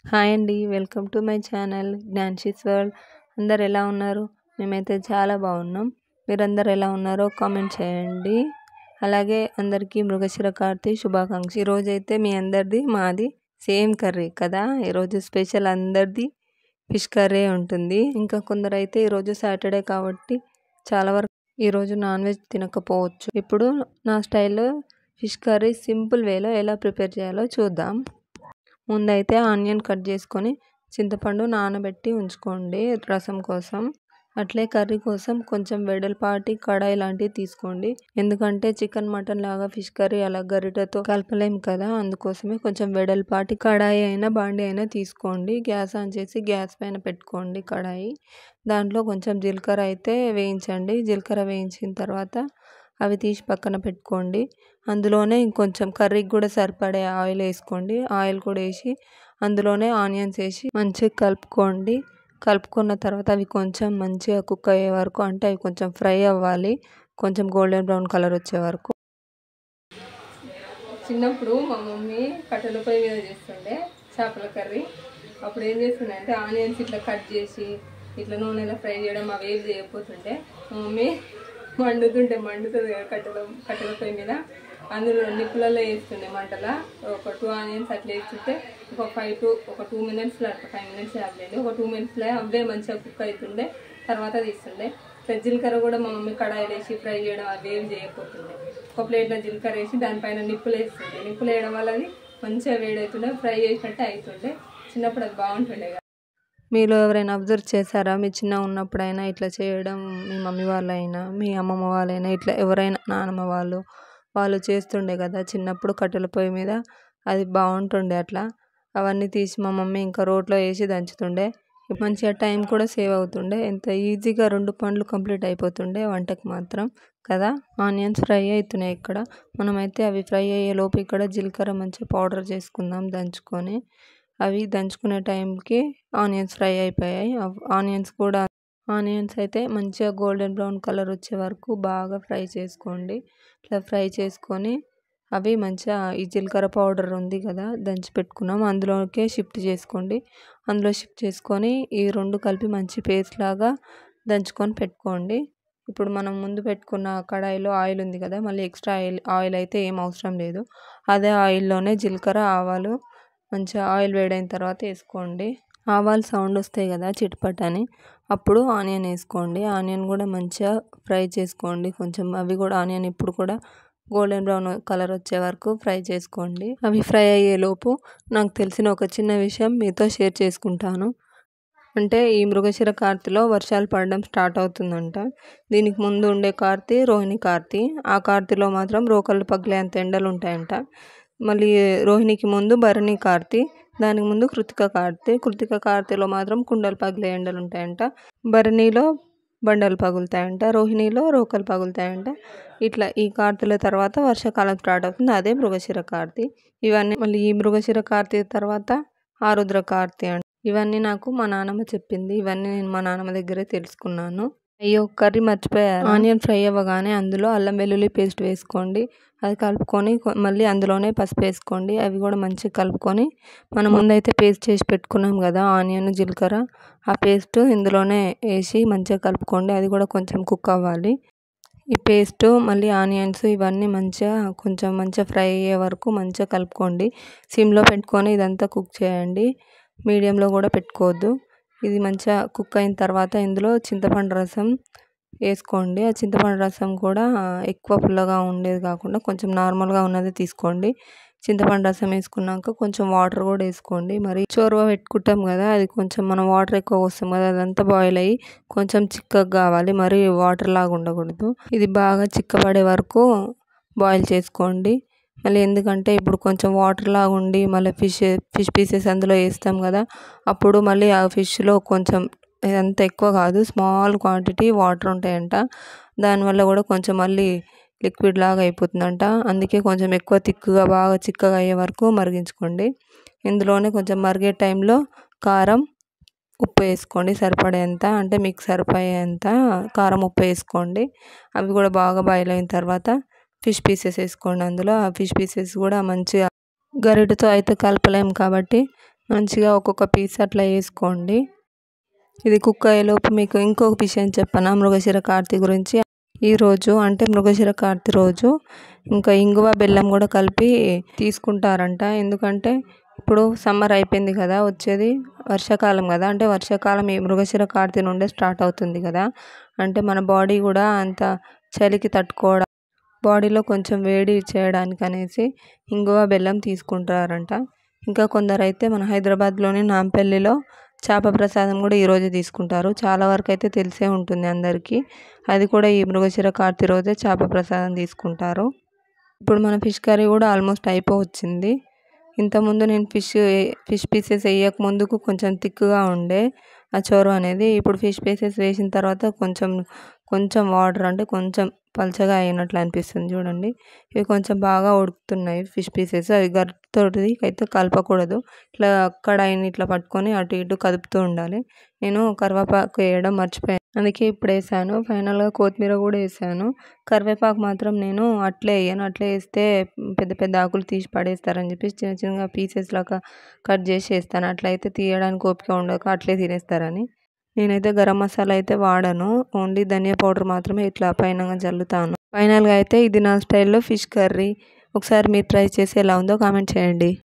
Hi అండి. Welcome to my channel Gnanshi's world. అందరు ఎలా ఉన్నారు? మేమైతే చాలా బాగున్నాం. మీరందరు ఎలా ఉన్నారో కామెంట్ చేయండి. అలాగే అందరికీ మృగశిర కార్తీ శుభాకాంక్షలు. ఈరోజైతే మీ అందరిది మాది సేమ్ కర్రీ కదా. ఈరోజు స్పెషల్ అందరిది ఫిష్ కర్రీ ఉంటుంది. ఇంకా కొందరైతే ఈరోజు సాటర్డే కాబట్టి చాలా వరకు ఈరోజు నాన్ వెజ్ తినకపోవచ్చు. ఇప్పుడు నా స్టైల్లో ఫిష్ కర్రీ సింపుల్ వేలో ఎలా ప్రిపేర్ చేయాలో చూద్దాం. ముందైతే ఆనియన్ కట్ చేసుకొని చింతపండు నానబెట్టి ఉంచుకోండి రసం కోసం. అట్లే కర్రీ కోసం కొంచెం వెడల్పాటి కడాయి లాంటివి తీసుకోండి. ఎందుకంటే చికెన్ మటన్ లాగా ఫిష్ కర్రీ అలా గరిటెతో కలపలేం కదా. అందుకోసమే కొంచెం వెడల్పాటి కడాయి అయినా బాండి అయినా తీసుకోండి. గ్యాస్ ఆన్ చేసి గ్యాస్ పైన పెట్టుకోండి కడాయి. దాంట్లో కొంచెం జీలకర్ర అయితే వేయించండి. జీలకర్ర వేయించిన తర్వాత అవి తీసి పక్కన పెట్టుకోండి. అందులోనే ఇంకొంచెం కర్రీకి కూడా సరిపడే ఆయిల్ వేసుకోండి. ఆయిల్ కూడా వేసి అందులోనే ఆనియన్స్ వేసి మంచిగా కలుపుకోండి. కలుపుకున్న తర్వాత అవి కొంచెం మంచిగా కుక్ అయ్యే వరకు, అంటే అవి కొంచెం ఫ్రై అవ్వాలి, కొంచెం గోల్డెన్ బ్రౌన్ కలర్ వచ్చే వరకు. చిన్నప్పుడు మా మమ్మీ కట్టెల పొయ్యి మీద చేస్తుండే చేపల కర్రీ. అప్పుడు ఏం చేస్తుండే అంటే ఆనియన్స్ ఇట్లా కట్ చేసి ఇట్లా నూనెలో ఫ్రై చేయడం అవి ఏవి చేయకపోతుంటే మా మమ్మీ మండుతుంది కదా కట్టెల పొయ్యి మీద, అందులో నిప్పులలో వేస్తుండే మంటలా. ఒక 2 ఆనియన్స్ అట్లా వేస్తుంటే ఒక 2 మినిట్స్లో అట్లా 5 మినిట్స్ ఆపలేండి, ఒక 2 మినిట్స్లో అవే మంచిగా కుక్ అవుతుండే. తర్వాత తీస్తుండే. జీలకర్ర కూడా మా మమ్మీ కడాయిలు వేసి ఫ్రై చేయడం అవేం చేయకపోతుండే. ఒక ప్లేట్లో జీలకర్ర వేసి దానిపైన నిప్పులు వేస్తుండే. నిప్పులు వేయడం వల్ల అది మంచిగా వేడవుతుండే, ఫ్రై చేసినట్టే అవుతుండే. చిన్నప్పుడు అది బాగుంటుండే కదా. మీలో ఎవరైనా అబ్జర్వ్ చేశారా? మీ చిన్న ఉన్నప్పుడైనా ఇట్లా చేయడం, మీ మమ్మీ వాళ్ళైనా మీ అమ్మమ్మ వాళ్ళైనా ఇట్లా ఎవరైనా నానమ్మ వాళ్ళు చేస్తుండే కదా చిన్నప్పుడు కట్టెల పొయ్యి మీద. అది బాగుంటుండే అట్లా. అవన్నీ తీసి మా మమ్మీ ఇంకా రోట్లో వేసి దంచుతుండే. మంచిగా టైం కూడా సేవ్ అవుతుండే. ఎంత ఈజీగా 2 పనులు కంప్లీట్ అయిపోతుండే వంటకి మాత్రం కదా. ఆనియన్స్ ఫ్రై అవుతున్నాయి ఇక్కడ. మనమైతే అవి ఫ్రై అయ్యే లోపు ఇక్కడ జీలకర్ర మంచిగా పౌడర్ చేసుకుందాం దంచుకొని. అవి దంచుకునే టైంకి ఆనియన్స్ ఫ్రై అయిపోయాయి. ఆనియన్స్ అయితే మంచిగా గోల్డెన్ బ్రౌన్ కలర్ వచ్చే వరకు బాగా ఫ్రై చేసుకోండి. ఇట్లా ఫ్రై చేసుకొని అవి మంచిగా ఈ జీలకర్ర పౌడర్ ఉంది కదా దంచి పెట్టుకున్నాం అందులోకే షిఫ్ట్ చేసుకోండి. అందులో షిఫ్ట్ చేసుకొని ఈ 2 కలిపి మంచి పేస్ట్ లాగా దంచుకొని పెట్టుకోండి. ఇప్పుడు మనం ముందు పెట్టుకున్న కడాయిలో ఆయిల్ ఉంది కదా, మళ్ళీ ఎక్స్ట్రా ఆయిల్ అయితే ఏం అవసరం లేదు. అదే ఆయిల్లోనే జీలకర్ర ఆవాలు మంచిగా ఆయిల్ వేడైన తర్వాత వేసుకోండి. ఆవాలు సౌండ్ వస్తాయి కదా చిటపట్ అని, అప్పుడు ఆనియన్ వేసుకోండి. ఆనియన్ కూడా మంచిగా ఫ్రై చేసుకోండి. కొంచెం అవి కూడా ఆనియన్ ఇప్పుడు కూడా గోల్డెన్ బ్రౌన్ కలర్ వచ్చే వరకు ఫ్రై చేసుకోండి. అవి ఫ్రై అయ్యేలోపు నాకు తెలిసిన ఒక చిన్న విషయం మీతో షేర్ చేసుకుంటాను. అంటే ఈ మృగశిర కార్తీలో వర్షాలు పడడం స్టార్ట్ అవుతుందంట. దీనికి ముందు ఉండే కార్తీ రోహిణి కార్తీ. ఆ కార్తీలో మాత్రం రోకళ్ళు పగిలే అంత ఎండలు ఉంటాయంట. మళ్ళీ రోహిణికి ముందు భరణి కార్తీ, దానికి ముందు కృతిక కార్తీలో మాత్రం కుండలు పగిలే ఎండలు ఉంటాయంట. భరణిలో బండలు పగులుతాయంట, రోహిణిలో రోకలు పగులుతాయంట. ఇట్లా ఈ కార్తీల తర్వాత వర్షాకాలం స్టార్ట్ అవుతుంది, అదే మృగశిర కార్తీ. ఇవన్నీ మళ్ళీ ఈ మృగశిర కార్తీ తర్వాత ఆరుద్ర కార్తీ అంట. ఇవన్నీ నాకు మా నాన్నమ్మ చెప్పింది. ఇవన్నీ నేను మా నాన్నమ్మ దగ్గరే తెలుసుకున్నాను. అయ్యో కర్రీ మర్చిపోయాను. ఆనియన్ ఫ్రై అవ్వగానే అందులో అల్లం వెల్లుల్లి పేస్ట్ వేసుకోండి. అది కలుపుకొని మళ్ళీ అందులోనే పసుపు వేసుకోండి. అవి కూడా మంచిగా కలుపుకొని మనం ముందైతే పేస్ట్ చేసి పెట్టుకున్నాం కదా ఆనియన్ జీలకర్ర, ఆ పేస్ట్ ఇందులోనే వేసి మంచిగా కలుపుకోండి. అది కూడా కొంచెం కుక్ అవ్వాలి. ఈ పేస్ట్ మళ్ళీ ఆనియన్స్ ఇవన్నీ కొంచెం మంచిగా ఫ్రై అయ్యే వరకు మంచిగా కలుపుకోండి. సిమ్లో పెట్టుకొని ఇదంతా కుక్ చేయండి. మీడియంలో కూడా పెట్టుకోవద్దు. ఇది మంచిగా కుక్ అయిన తర్వాత ఇందులో చింతపండు రసం వేసుకోండి. ఆ చింతపండు రసం కూడా ఎక్కువ పుల్లగా ఉండేది కాకుండా కొంచెం నార్మల్గా ఉన్నది తీసుకోండి. చింతపండు రసం వేసుకున్నాక కొంచెం వాటర్ కూడా వేసుకోండి. మరి చోరువ పెట్టుకుంటాం కదా, అది కొంచెం మనం వాటర్ ఎక్కువ పోస్తాం కదా, అదంతా బాయిల్ అయ్యి కొంచెం చిక్కగా కావాలి, మరి వాటర్ లాగా ఉండకూడదు. ఇది బాగా చిక్కబడే వరకు బాయిల్ చేసుకోండి. మళ్ళీ ఎందుకంటే ఇప్పుడు కొంచెం వాటర్ లాగా ఉండి మళ్ళీ ఫిష్ పీసెస్ అందులో వేస్తాం కదా, అప్పుడు మళ్ళీ ఆ ఫిష్లో కొంచెం ఇదంతా ఎక్కువ కాదు, స్మాల్ క్వాంటిటీ వాటర్ ఉంటాయంట. దానివల్ల కూడా కొంచెం మళ్ళీ లిక్విడ్ లాగా అయిపోతుందంట. అందుకే కొంచెం ఎక్కువ తిక్కుగా బాగా చిక్కగా అయ్యే వరకు మరిగించుకోండి. ఇందులోనే కొంచెం మరిగే టైంలో కారం ఉప్పు వేసుకోండి సరిపడేంత, అంటే మీకు సరిపోయేంత కారం ఉప్పు వేసుకోండి. అవి కూడా బాగా బాయిల్ అయిన తర్వాత ఫిష్ పీసెస్ వేసుకోండి. అందులో ఆ ఫిష్ పీసెస్ కూడా మంచిగా గరిటెతో అయితే కలపలేము కాబట్టి మంచిగా ఒక్కొక్క పీస్ అట్లా వేసుకోండి. ఇది కుక్ అయ్యేలోపు మీకు ఇంకొక విషయం చెప్పనా మృగశిర కార్తె గురించి. ఈరోజు అంటే మృగశిర కార్తె రోజు ఇంకా ఇంగువ బెల్లం కూడా కలిపి తీసుకుంటారంట. ఎందుకంటే ఇప్పుడు సమ్మర్ అయిపోయింది కదా, వచ్చేది వర్షాకాలం కదా. అంటే వర్షాకాలం ఈ మృగశిర కార్తె నుండే స్టార్ట్ అవుతుంది కదా. అంటే మన బాడీ కూడా అంత చలికి తట్టుకోవడం, బాడీలో కొంచెం వేడి చేయడానికి అనేసి ఇంగువ బెల్లం తీసుకుంటారంట. ఇంకా కొందరైతే మన హైదరాబాద్లోని నాంపల్లిలో చేప ప్రసాదం కూడా ఈరోజు తీసుకుంటారు. చాలా వరకు అయితే తెలిసే ఉంటుంది అందరికీ. అది కూడా ఈ మృగశిర కార్తె రోజే చేప ప్రసాదం తీసుకుంటారు. ఇప్పుడు మన ఫిష్ కర్రీ కూడా ఆల్మోస్ట్ అయిపోవచ్చింది. ఇంతకుముందు నేను ఫిష్ పీసెస్ వేయక ముందుకు కొంచెం థిక్గా ఉండే ఆ చోరు అనేది. ఇప్పుడు ఫిష్ పీసెస్ వేసిన తర్వాత కొంచెం వాటర్ అంటే కొంచెం పల్చగా అయినట్లు అనిపిస్తుంది చూడండి. ఇవి కొంచెం బాగా ఉడుకుతున్నాయి ఫిష్ పీసెస్. అవి గరిటెతోటి అయితే కలపకూడదు, ఇట్లా కడాయిని ఇట్లా పట్టుకొని అటు ఇటు కదుపుతూ ఉండాలి. నేను కరివేపాకు వేయడం మర్చిపోయాను, అందుకే ఇప్పుడు వేసాను. ఫైనల్గా కొత్తిమీర కూడా వేసాను. కరివేపాకు మాత్రం నేను అట్లే వేయను, అట్లే వేస్తే పెద్ద పెద్ద ఆకులు తీసి పడేస్తారని చెప్పేసి చిన్న చిన్నగా పీసెస్ లాగా కట్ చేసి వేస్తాను. అట్లయితే తీయడానికి ఓపిక ఉండక అట్లే తినేస్తారని. నేనైతే గరం మసాలా అయితే వాడను, ఓన్లీ ధనియా పౌడర్ మాత్రమే ఇట్లా పైన జల్లుతాను. ఫైనల్గా అయితే ఇది నా స్టైల్లో ఫిష్ కర్రీ. ఒకసారి మీరు ట్రై చేసి ఎలా ఉందో కామెంట్ చేయండి.